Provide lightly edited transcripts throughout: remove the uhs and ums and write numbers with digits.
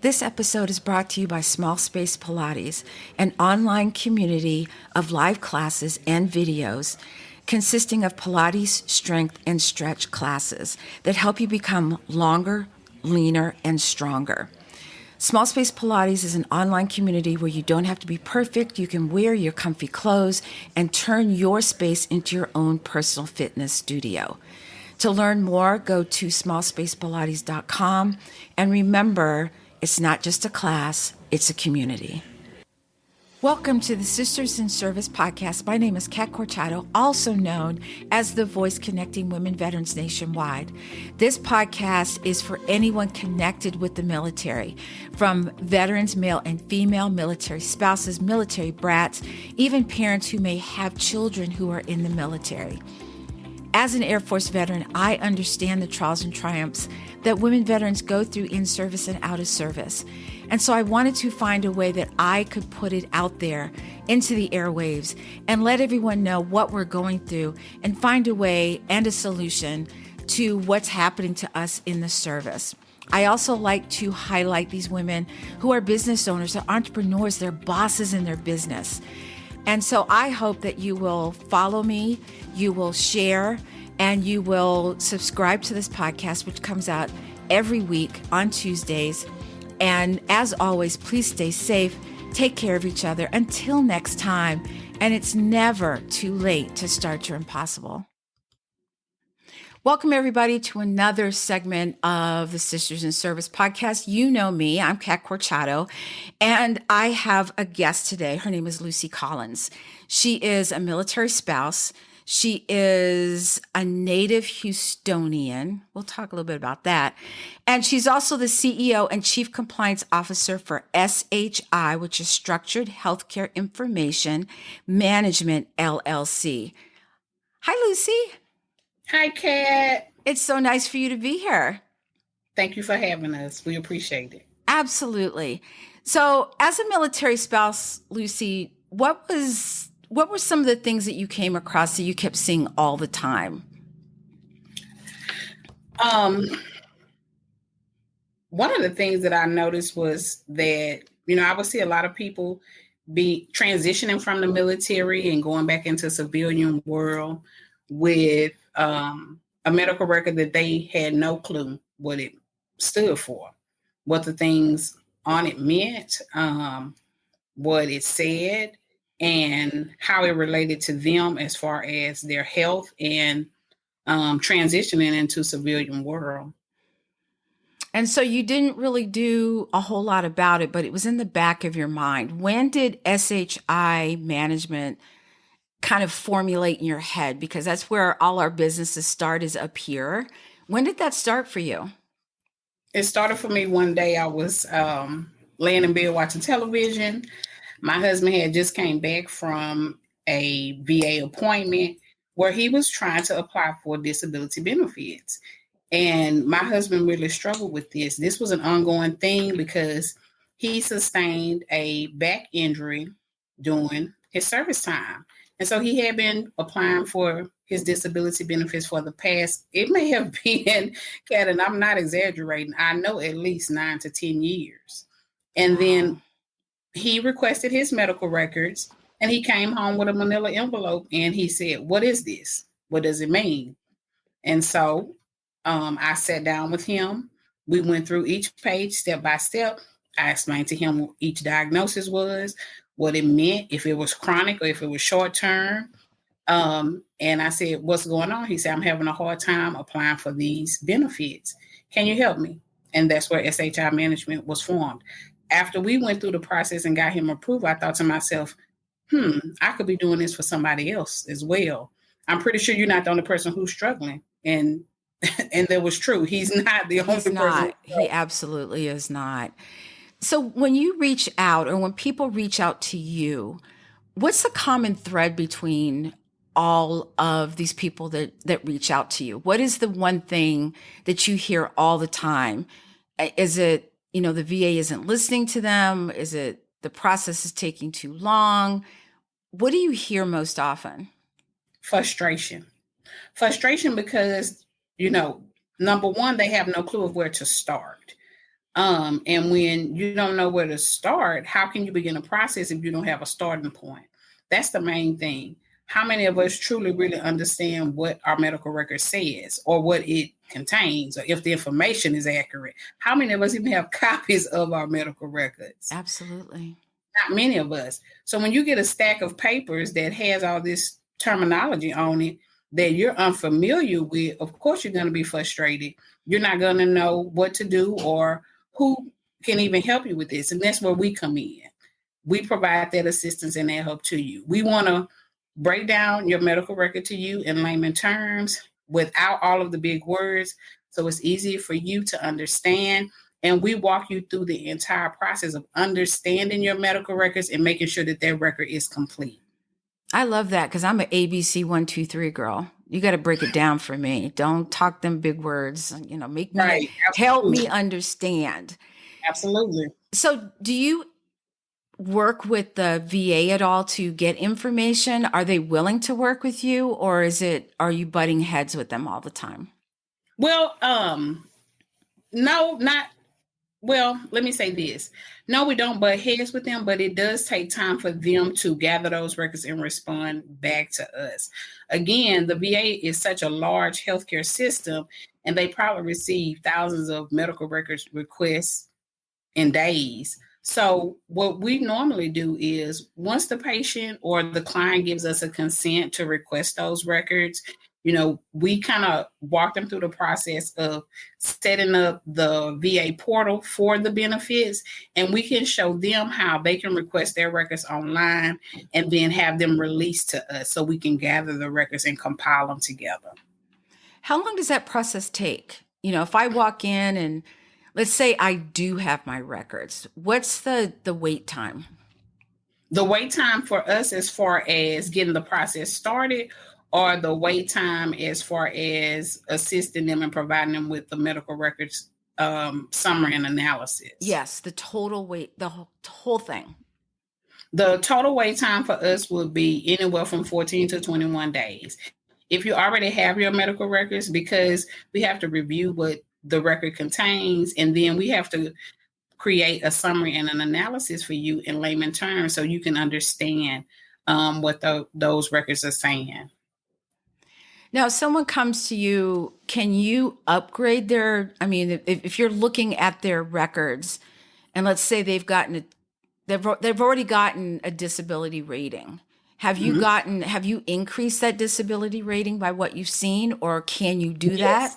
This episode is brought to you by Small Space Pilates, an online community of live classes and videos consisting of Pilates, strength, and stretch classes that help you become longer, leaner, and stronger. Small Space Pilates is an online community where you don't have to be perfect. You can wear your comfy clothes and turn your space into your own personal fitness studio. To learn more, go to smallspacepilates.com, and remember, it's not just a class, it's a community. Welcome to the Sisters in Service podcast. My name is Kat Corchado, also known as the voice connecting women veterans nationwide. This podcast is for anyone connected with the military, from veterans, male and female, military spouses, military brats, even parents who may have children who are in the military. As an Air Force veteran, I understand the trials and triumphs that women veterans go through in service and out of service. And so I wanted to find a way that I could put it out there into the airwaves and let everyone know what we're going through and find a way and a solution to what's happening to us in the service. I also like to highlight these women who are business owners, they're entrepreneurs, they're bosses in their business. And so I hope that you will follow me, you will share, and you will subscribe to this podcast, which comes out every week on Tuesdays. And as always, please stay safe, take care of each other until next time. And it's never too late to start your impossible. Welcome, everybody, to another segment of the Sisters in Service podcast. You know me, I'm Kat Corchado, and I have a guest today. Her name is Lucy Collins. She is a military spouse. She is a native Houstonian. We'll talk a little bit about that. And she's also the CEO and Chief Compliance Officer for S.H.I, which is Structured Healthcare Information Management, LLC. Hi, Lucy. Hi, Kat. It's so nice for you to be here. Thank you for having us. We appreciate it. Absolutely. So, as a military spouse, Lucy, what were some of the things that you came across that you kept seeing all the time? One of the things that I noticed was that, I would see a lot of people be transitioning from the military and going back into civilian world with a medical record that they had no clue what it stood for, what the things on it meant, what it said, and how it related to them as far as their health and transitioning into civilian world. And so you didn't really do a whole lot about it, but it was in the back of your mind. When did S.H.I Management kind of formulate in your head? Because that's where all our businesses start, is up here. When did that start for you? It started for me one day. I was laying in bed watching television. My husband had just came back from a VA appointment where he was trying to apply for disability benefits. And my husband really struggled with this. This was an ongoing thing because he sustained a back injury during his service time. And so he had been applying for his disability benefits for the past, it may have been, Kat, and I'm not exaggerating, I know at least 9 to 10 years. And then he requested his medical records and he came home with a manila envelope and he said, "What is this? What does it mean?" And so I sat down with him. We went through each page step by step. I explained to him what each diagnosis was, what it meant, if it was chronic or if it was short term. And I said, "What's going on?" He said, "I'm having a hard time applying for these benefits. Can you help me?" And that's where S.H.I Management was formed. After we went through the process and got him approved, I thought to myself, I could be doing this for somebody else as well. I'm pretty sure you're not the only person who's struggling. And that was true. He's not the only person. He absolutely is not. So when you reach out, or when people reach out to you, what's the common thread between all of these people that reach out to you? What is the one thing that you hear all the time? Is it, the VA isn't listening to them? Is it the process is taking too long? What do you hear most often? Frustration because, number one, they have no clue of where to start. And when you don't know where to start, how can you begin a process if you don't have a starting point? That's the main thing. How many of us truly really understand what our medical record says or what it contains or if the information is accurate? How many of us even have copies of our medical records? Absolutely. Not many of us. So when you get a stack of papers that has all this terminology on it that you're unfamiliar with, of course you're going to be frustrated. You're not going to know what to do or who can even help you with this. And that's where we come in. We provide that assistance and that help to you. We want to break down your medical record to you in layman terms without all of the big words. So it's easier for you to understand. And we walk you through the entire process of understanding your medical records and making sure that their record is complete. I love that because I'm an ABC 1, 2, 3 girl. You got to break it down for me. Don't talk them big words. Make me Right. help Absolutely. me understand. Absolutely. So, do you work with the VA at all to get information? Are they willing to work with you, or are you butting heads with them all the time? Well, no, not well, let me say this. No, we don't butt heads with them, but it does take time for them to gather those records and respond back to us. Again, the VA is such a large healthcare system, and they probably receive thousands of medical records requests in days. So what we normally do is once the patient or the client gives us a consent to request those records, we kind of walk them through the process of setting up the VA portal for the benefits, and we can show them how they can request their records online and then have them released to us so we can gather the records and compile them together. How long does that process take? If I walk in and let's say I do have my records, what's the wait time? The wait time for us as far as getting the process started, or the wait time as far as assisting them and providing them with the medical records summary and analysis? Yes, the total wait, the whole thing. The total wait time for us would be anywhere from 14 to 21 days. If you already have your medical records, because we have to review what the record contains, and then we have to create a summary and an analysis for you in layman terms so you can understand what those records are saying. Now, if someone comes to you, can you upgrade if you're looking at their records and let's say they've already gotten a disability rating. Have you increased that disability rating by what you've seen, or can you do that?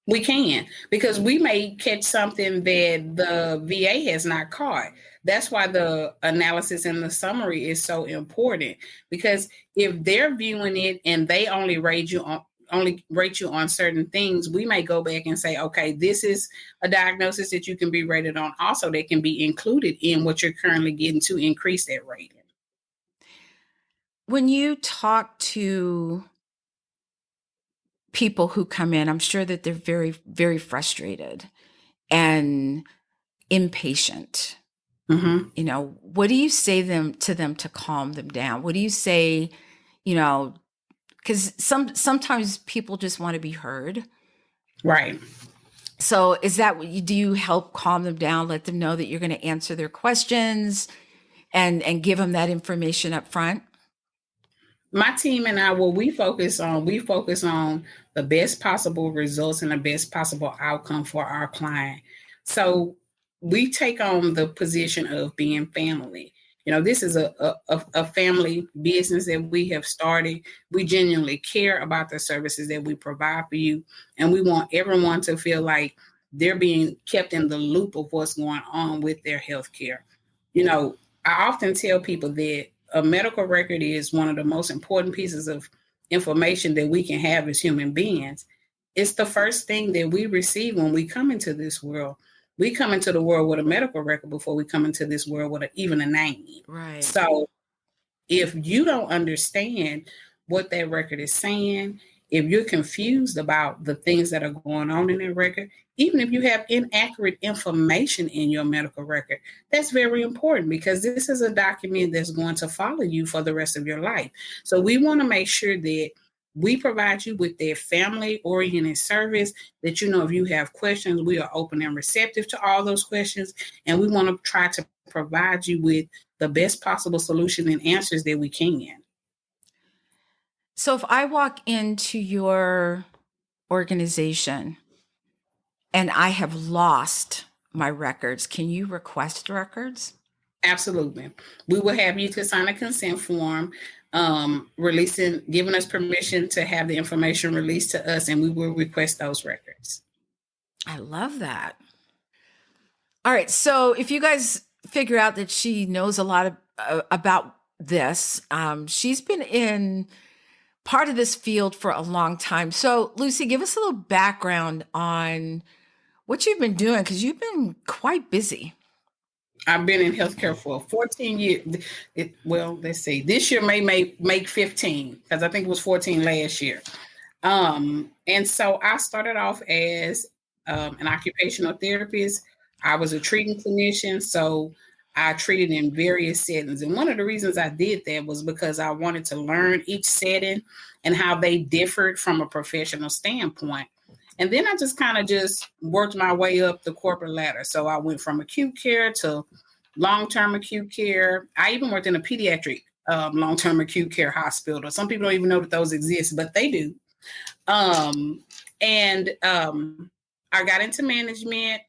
We can, because we may catch something that the VA has not caught. That's why the analysis and the summary is so important, because if they're viewing it and they only rate you on certain things, we may go back and say, okay, this is a diagnosis that you can be rated on. Also, that can be included in what you're currently getting to increase that rating. When you talk to people who come in, I'm sure that they're very, very frustrated and impatient. Mm-hmm. What do you say to them to calm them down? What do you say, because sometimes people just want to be heard. Right. So is that what do you help calm them down, let them know that you're going to answer their questions and give them that information up front? My team and I, what we focus on the best possible results and the best possible outcome for our client. So we take on the position of being family. This is a family business that we have started. We genuinely care about the services that we provide for you, and we want everyone to feel like they're being kept in the loop of what's going on with their health care. I often tell people that a medical record is one of the most important pieces of information that we can have as human beings. It's the first thing that we receive when we come into this world. We come into the world with a medical record before we come into this world with even a name. Right. So if you don't understand what that record is saying, if you're confused about the things that are going on in that record, even if you have inaccurate information in your medical record, that's very important, because this is a document that's going to follow you for the rest of your life. So we want to make sure that we provide you with that family-oriented service that, if you have questions, we are open and receptive to all those questions. And we want to try to provide you with the best possible solution and answers that we can. So if I walk into your organization and I have lost my records, can you request records? Absolutely. We will have you to sign a consent form, giving us permission to have the information released to us, and we will request those records. I love that. All right. So if you guys figure out that she knows a lot about this, she's been in part of this field for a long time. So Lucy, give us a little background on what you've been doing, because you've been quite busy. I've been in healthcare for 14 years. Let's see. This year may make 15, because I think it was 14 last year. And so I started off as an occupational therapist. I was a treating clinician, so I treated in various settings. And one of the reasons I did that was because I wanted to learn each setting and how they differed from a professional standpoint. And then I just kind of worked my way up the corporate ladder. So I went from acute care to long-term acute care. I even worked in a pediatric long-term acute care hospital. Some people don't even know that those exist, but they do. I got into management.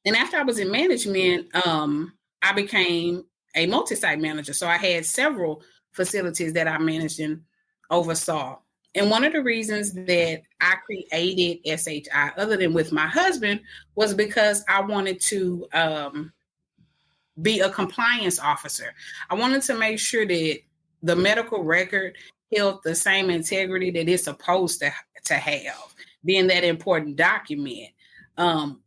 And after I was in management, I became a multi-site manager. So I had several facilities that I managed and oversaw. And one of the reasons that I created S.H.I, other than with my husband, was because I wanted to be a compliance officer. I wanted to make sure that the medical record held the same integrity that it's supposed to have, being that important document.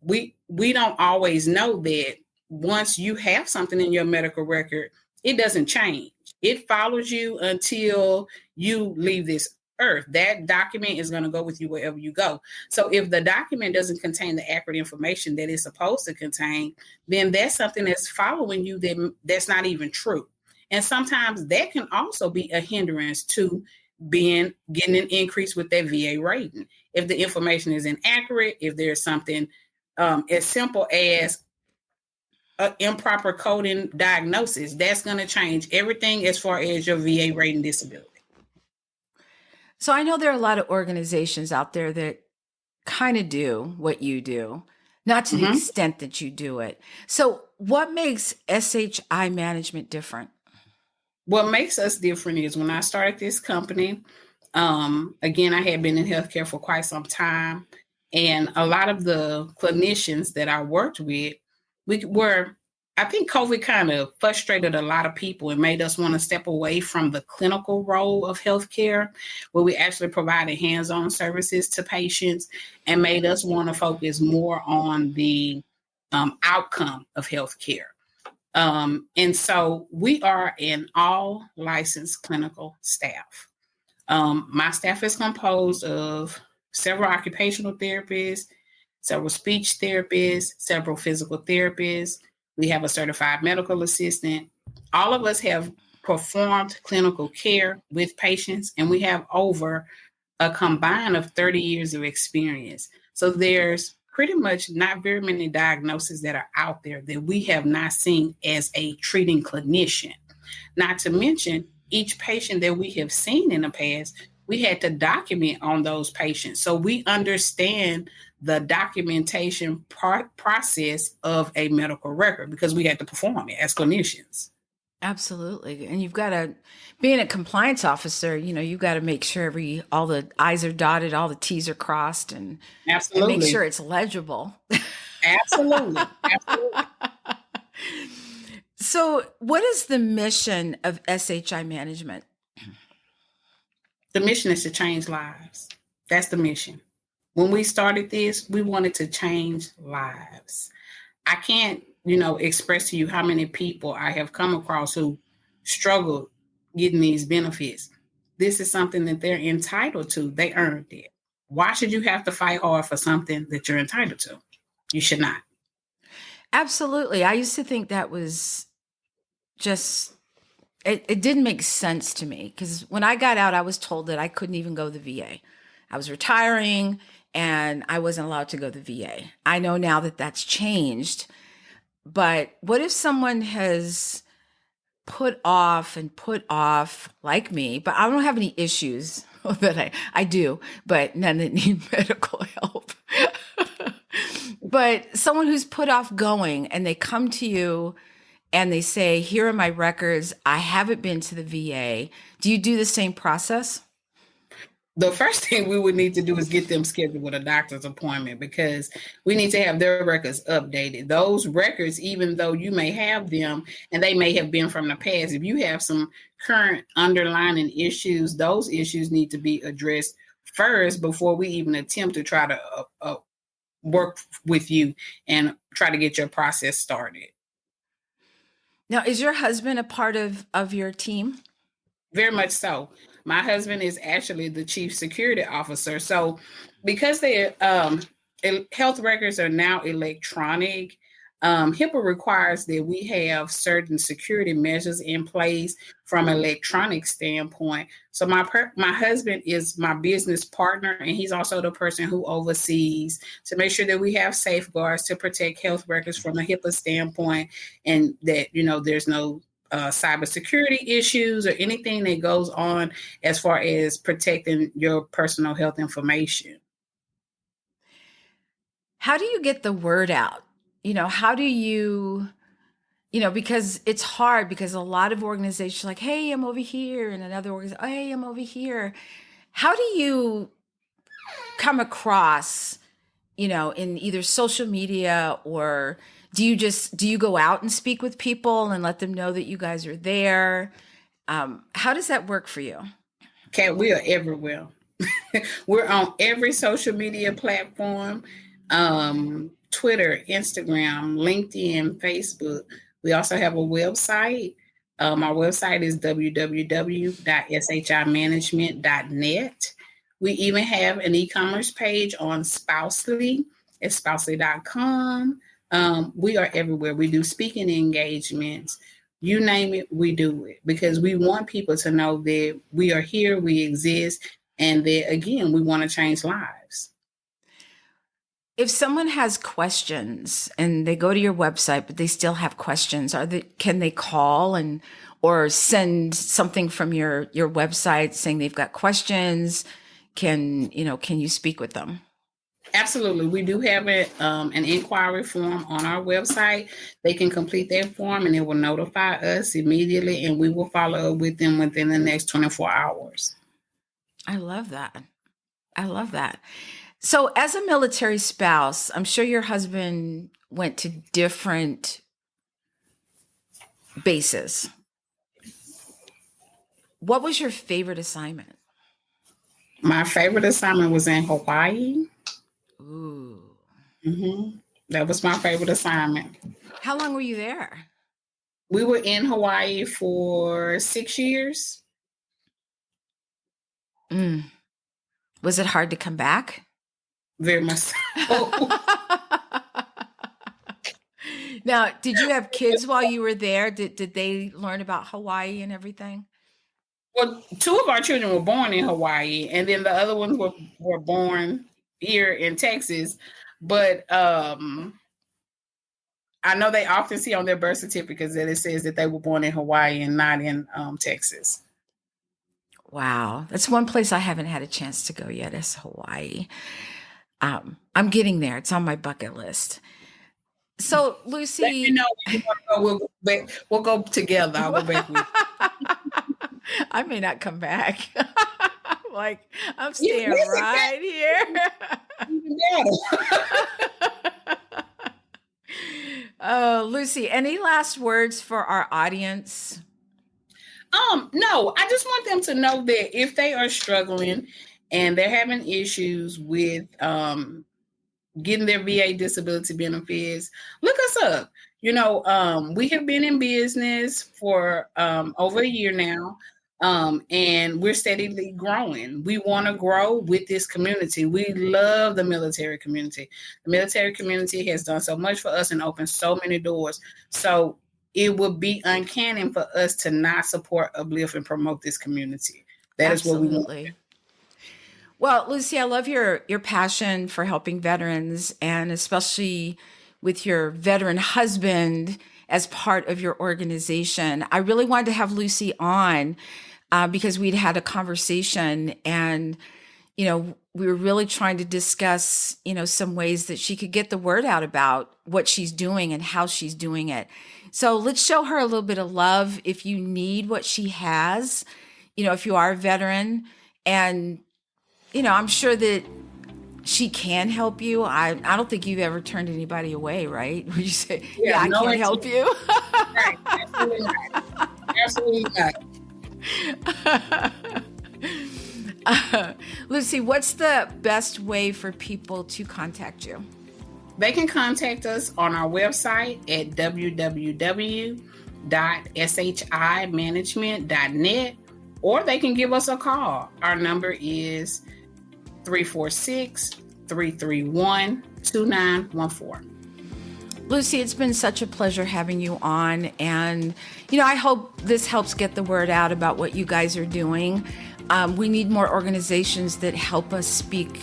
We don't always know that once you have something in your medical record, it doesn't change. It follows you until you leave this earth. That document is going to go with you wherever you go. So if the document doesn't contain the accurate information that it's supposed to contain, then that's something that's following you that's not even true. And sometimes that can also be a hindrance to getting an increase with that VA rating. If the information is inaccurate, if there's something as simple as improper coding diagnosis, that's going to change everything as far as your VA rating disability. So I know there are a lot of organizations out there that kind of do what you do, not to the extent that you do it. So what makes S.H.I Management different? What makes us different is when I started this company, again, I had been in healthcare for quite some time. And a lot of the clinicians that I worked with, I think COVID kind of frustrated a lot of people and made us want to step away from the clinical role of healthcare, where we actually provided hands-on services to patients, and made us want to focus more on the outcome of healthcare. And so we are an all licensed clinical staff. My staff is composed of several occupational therapists, several speech therapists, several physical therapists. We have a certified medical assistant. All of us have performed clinical care with patients, and we have over a combined of 30 years of experience. So there's pretty much not very many diagnoses that are out there that we have not seen as a treating clinician. Not to mention, each patient that we have seen in the past, we had to document on those patients. So we understand the documentation process of a medical record because we had to perform it as clinicians. Absolutely. And being a compliance officer, you've got to make sure all the I's are dotted, all the T's are crossed, and make sure it's legible. Absolutely. So what is the mission of S.H.I Management? The mission is to change lives. That's the mission. When we started this, we wanted to change lives. I can't, express to you how many people I have come across who struggle getting these benefits. This is something that they're entitled to. They earned it. Why should you have to fight hard for something that you're entitled to? You should not. Absolutely. I used to think that was just it didn't make sense to me because when I got out, I was told that I couldn't even go to the VA. I was retiring and I wasn't allowed to go to the VA. I know now that that's changed, but what if someone has put off like me, but I don't have any issues that I do, but none that need medical help. But someone who's put off going and they come to you and they say, here are my records. I haven't been to the VA. Do you do the same process? The first thing we would need to do is get them scheduled with a doctor's appointment because we need to have their records updated. Those records, even though you may have them and they may have been from the past, if you have some current underlying issues, those issues need to be addressed first before we even attempt to try to work with you and try to get your process started. Now, is your husband a part of your team? Very much so. My husband is actually the chief security officer. So because the health records are now electronic, HIPAA requires that we have certain security measures in place from an electronic standpoint. So my husband is my business partner, and he's also the person who oversees to make sure that we have safeguards to protect health records from a HIPAA standpoint, and that there's no cybersecurity issues or anything that goes on as far as protecting your personal health information. How do you get the word out? How do you, because it's hard because a lot of organizations are like, hey, I'm over here. And another organization, oh, hey, I'm over here. How do you come across, in either social media or do you go out and speak with people and let them know that you guys are there? How does that work for you? Okay, we are everywhere. We're on every social media platform. Twitter, Instagram, LinkedIn, Facebook. We also have a website. Our website is www.shimanagement.net. We even have an e-commerce page on Spousely at spousely.com. We are everywhere. We do speaking engagements. You name it, we do it because we want people to know that we are here, we exist, and that, again, we want to change lives. If someone has questions and they go to your website, but they still have questions, can they call or send something from your website saying they've got questions? Can you speak with them? Absolutely. We do have an inquiry form on our website. They can complete that form and it will notify us immediately, and we will follow up with them within the next 24 hours. I love that. So as a military spouse, I'm sure your husband went to different bases. What was your favorite assignment? My favorite assignment was in Hawaii. Ooh. Mm-hmm. That was my favorite assignment. How long were you there? We were in Hawaii for 6 years. Was it hard to come back? Very much so. Now, did you have kids while you were there? Did they learn about Hawaii and everything? Well, 2 of our children were born in Hawaii, and then the other ones were born here in Texas. But I know they often see on their birth certificates that it says that they were born in Hawaii and not in Texas. Wow. That's one place I haven't had a chance to go yet is Hawaii. I'm getting there. It's on my bucket list. So, Lucy, let me know when you want to go. We'll go together. I'll go back with you. I may not come back. I'm staying right here. Oh, Lucy, any last words for our audience? No, I just want them to know that if they are struggling and they're having issues with getting their VA disability benefits, look us up. We have been in business for over a year now, and we're steadily growing. We want to grow with this community. We love the military community. The military community has done so much for us and opened so many doors. So it would be uncanny for us to not support, uplift, and promote this community. That is what we want. Absolutely. Well, Lucy, I love your passion for helping veterans, and especially with your veteran husband as part of your organization. I really wanted to have Lucy on because we'd had a conversation, and we were really trying to discuss some ways that she could get the word out about what she's doing and how she's doing it. So let's show her a little bit of love if you need what she has. If you are a veteran, and I'm sure that she can help you. I don't think you've ever turned anybody away, right? Would you say, yeah, I can't help you? Right. Absolutely not. Absolutely not. Lucy, what's the best way for people to contact you? They can contact us on our website at www.shimanagement.net, or they can give us a call. Our number is 346-331-2914. Lucy, it's been such a pleasure having you on. And, I hope this helps get the word out about what you guys are doing. We need more organizations that help us speak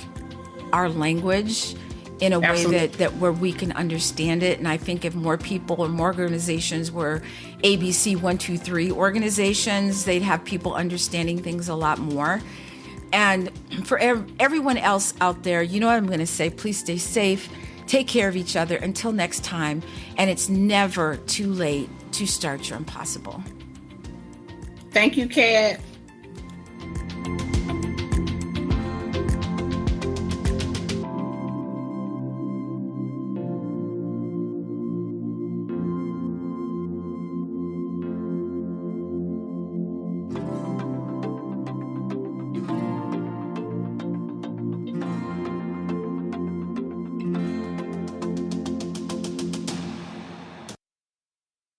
our language in a way that where we can understand it. And I think if more people and more organizations were ABC 123 organizations, they'd have people understanding things a lot more. And for everyone else out there, you know what I'm going to say? Please stay safe. Take care of each other until next time. And it's never too late to start your impossible. Thank you, Kat.